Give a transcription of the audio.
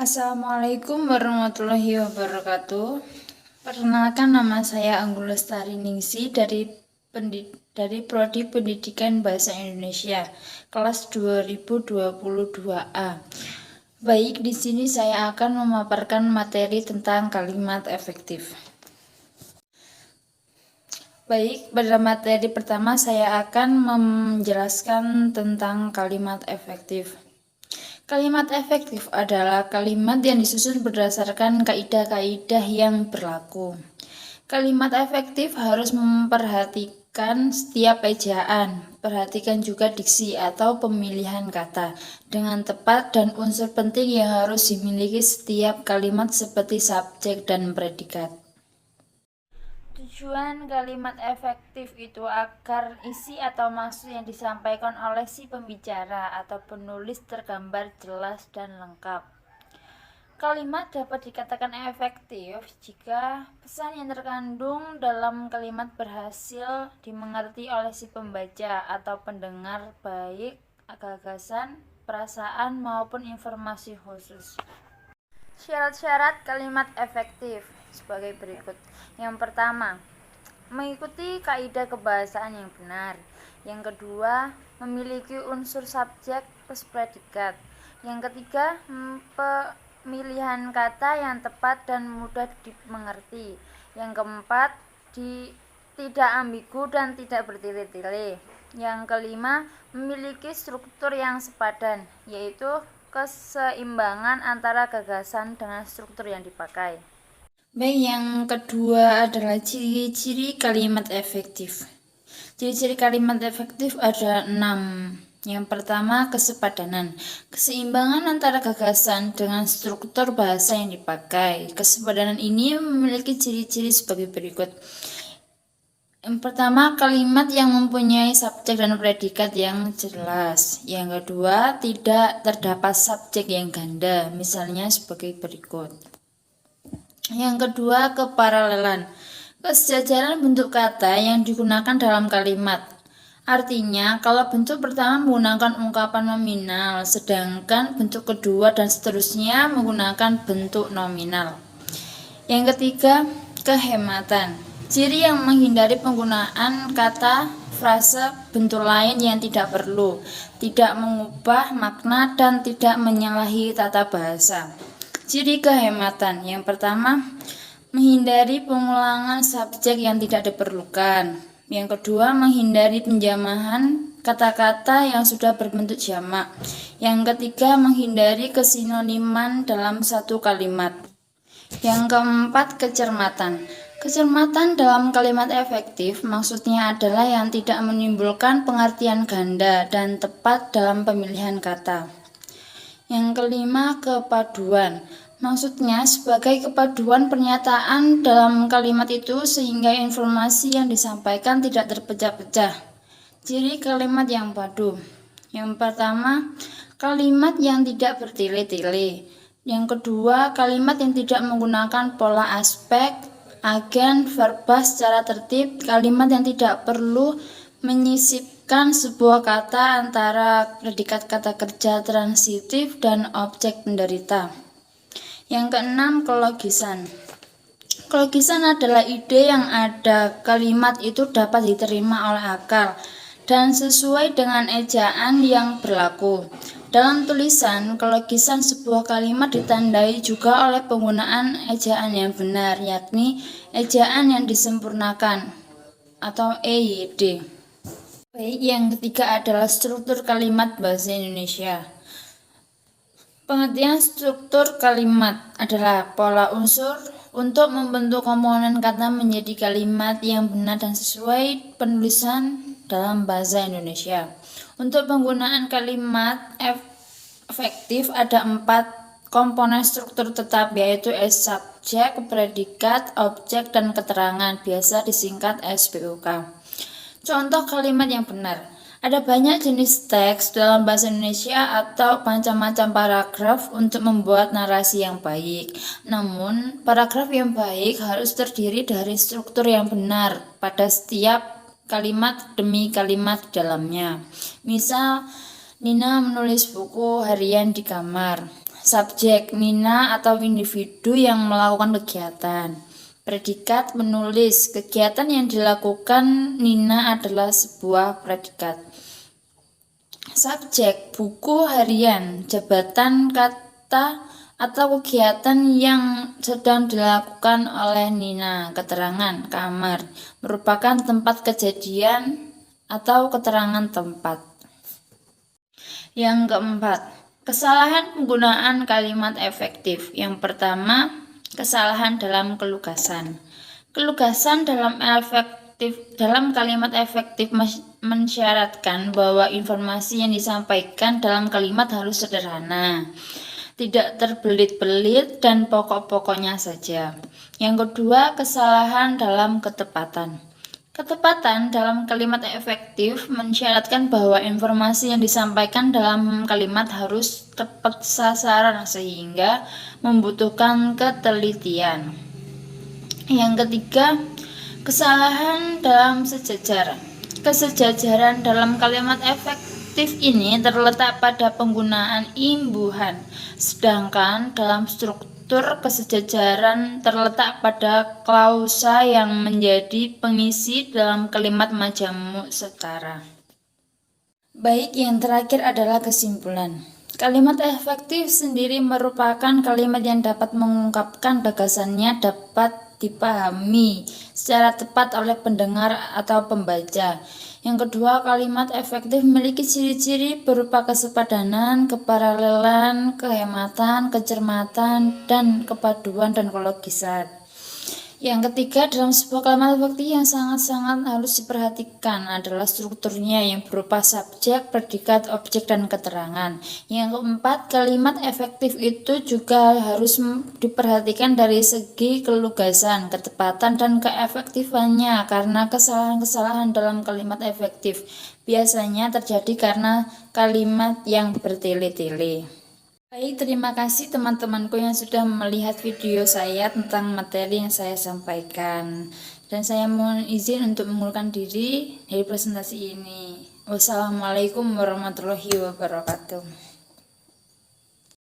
Assalamualaikum warahmatullahi wabarakatuh. Perkenalkan, nama saya Anggul Lestari Ningsi dari Prodi Pendidikan Bahasa Indonesia kelas 2022A. Baik, di sini saya akan memaparkan materi tentang kalimat efektif. Baik, pada materi pertama saya akan menjelaskan tentang kalimat efektif. Kalimat efektif adalah kalimat yang disusun berdasarkan kaidah-kaidah yang berlaku. Kalimat efektif harus memperhatikan setiap ejaan, perhatikan juga diksi atau pemilihan kata dengan tepat dan unsur penting yang harus dimiliki setiap kalimat seperti subjek dan predikat. Tujuan kalimat efektif itu agar isi atau maksud yang disampaikan oleh si pembicara atau penulis tergambar jelas dan lengkap. Kalimat dapat dikatakan efektif jika pesan yang terkandung dalam kalimat berhasil dimengerti oleh si pembaca atau pendengar, baik gagasan, perasaan maupun informasi khusus. Syarat-syarat kalimat efektif sebagai berikut. Yang pertama, mengikuti kaidah kebahasaan yang benar. Yang kedua, memiliki unsur subjek plus predikat. Yang ketiga, pemilihan kata yang tepat dan mudah dimengerti. Yang keempat, tidak ambigu dan tidak bertele-tele. Yang kelima, memiliki struktur yang sepadan, yaitu keseimbangan antara gagasan dengan struktur yang dipakai. Baik, yang kedua adalah ciri-ciri kalimat efektif. Ciri-ciri kalimat efektif ada 6. Yang pertama, kesepadanan. Keseimbangan antara gagasan dengan struktur bahasa yang dipakai. Kesepadanan ini memiliki ciri-ciri sebagai berikut. Yang pertama, kalimat yang mempunyai subjek dan predikat yang jelas. Yang kedua, tidak terdapat subjek yang ganda, misalnya sebagai berikut. Yang kedua, keparalelan. Kesejajaran bentuk kata yang digunakan dalam kalimat. Artinya, kalau bentuk pertama menggunakan ungkapan nominal, sedangkan bentuk kedua dan seterusnya menggunakan bentuk nominal. Yang ketiga, kehematan. Ciri yang menghindari penggunaan kata, frase, bentuk lain yang tidak perlu, tidak mengubah makna, dan tidak menyalahi tata bahasa. Ciri kehematan. Yang pertama, menghindari pengulangan subjek yang tidak diperlukan. Yang kedua, menghindari penjamahan kata-kata yang sudah berbentuk jamak. Yang ketiga, menghindari kesinoniman dalam satu kalimat. Yang keempat, kecermatan. Kecermatan dalam kalimat efektif maksudnya adalah yang tidak menimbulkan pengertian ganda dan tepat dalam pemilihan kata. Yang kelima, kepaduan. Maksudnya sebagai kepaduan pernyataan dalam kalimat itu sehingga informasi yang disampaikan tidak terpecah-pecah. Ciri kalimat yang padu. Yang pertama, kalimat yang tidak bertele-tele. Yang kedua, kalimat yang tidak menggunakan pola aspek, agen, verba secara tertib. Kalimat yang tidak perlu menyisipkan sebuah kata antara predikat kata kerja transitif dan objek penderita. Yang keenam, kelogisan. Kelogisan adalah ide yang ada kalimat itu dapat diterima oleh akal dan sesuai dengan ejaan yang berlaku. Dalam tulisan, kelogisan sebuah kalimat ditandai juga oleh penggunaan ejaan yang benar, yakni ejaan yang disempurnakan atau EYD. Baik, yang ketiga adalah struktur kalimat bahasa Indonesia. Pengertian struktur kalimat adalah pola unsur untuk membentuk komponen kata menjadi kalimat yang benar dan sesuai penulisan dalam bahasa Indonesia. Untuk penggunaan kalimat efektif ada 4 komponen struktur tetap, yaitu subjek, predikat, objek, dan keterangan, biasa disingkat SPOK. Contoh kalimat yang benar. Ada banyak jenis teks dalam bahasa Indonesia atau macam-macam paragraf untuk membuat narasi yang baik. Namun, paragraf yang baik harus terdiri dari struktur yang benar pada setiap kalimat demi kalimat di dalamnya. Misal, Nina menulis buku harian di kamar. Subjek, Nina atau individu yang melakukan kegiatan. Predikat, menulis. Kegiatan yang dilakukan Nina adalah sebuah predikat. Subjek, buku harian. Jabatan, kata atau kegiatan yang sedang dilakukan oleh Nina. Keterangan, kamar, merupakan tempat kejadian atau keterangan tempat. Yang keempat, kesalahan penggunaan kalimat efektif. Yang pertama, kesalahan dalam kelugasan. Kelugasan dalam kalimat efektif mensyaratkan bahwa informasi yang disampaikan dalam kalimat harus sederhana, tidak terbelit-belit dan pokok-pokoknya saja. Yang kedua, kesalahan dalam ketepatan. Ketepatan dalam kalimat efektif mensyaratkan bahwa informasi yang disampaikan dalam kalimat harus tepat sasaran sehingga membutuhkan ketelitian. Yang ketiga, kesalahan dalam sejajar. Kesejajaran dalam kalimat efektif ini terletak pada penggunaan imbuhan, sedangkan dalam struktur kesejajaran terletak pada klausa yang menjadi pengisi dalam kalimat majemuk setara. Baik, yang terakhir adalah kesimpulan. Kalimat efektif sendiri merupakan kalimat yang dapat mengungkapkan gagasannya, dapat dipahami secara tepat oleh pendengar atau pembaca. Yang kedua, kalimat efektif memiliki ciri-ciri berupa kesepadanan, keparalelan, kehematan, kecermatan, dan kepaduan dan kologisan. Yang ketiga, dalam sebuah kalimat efektif yang sangat-sangat harus diperhatikan adalah strukturnya yang berupa subjek, predikat, objek, dan keterangan. Yang keempat, kalimat efektif itu juga harus diperhatikan dari segi kelugasan, ketepatan, dan keefektifannya karena kesalahan-kesalahan dalam kalimat efektif biasanya terjadi karena kalimat yang bertele-tele. Baik, terima kasih teman-temanku yang sudah melihat video saya tentang materi yang saya sampaikan. Dan saya mohon izin untuk mengundurkan diri dari presentasi ini. Wassalamualaikum warahmatullahi wabarakatuh.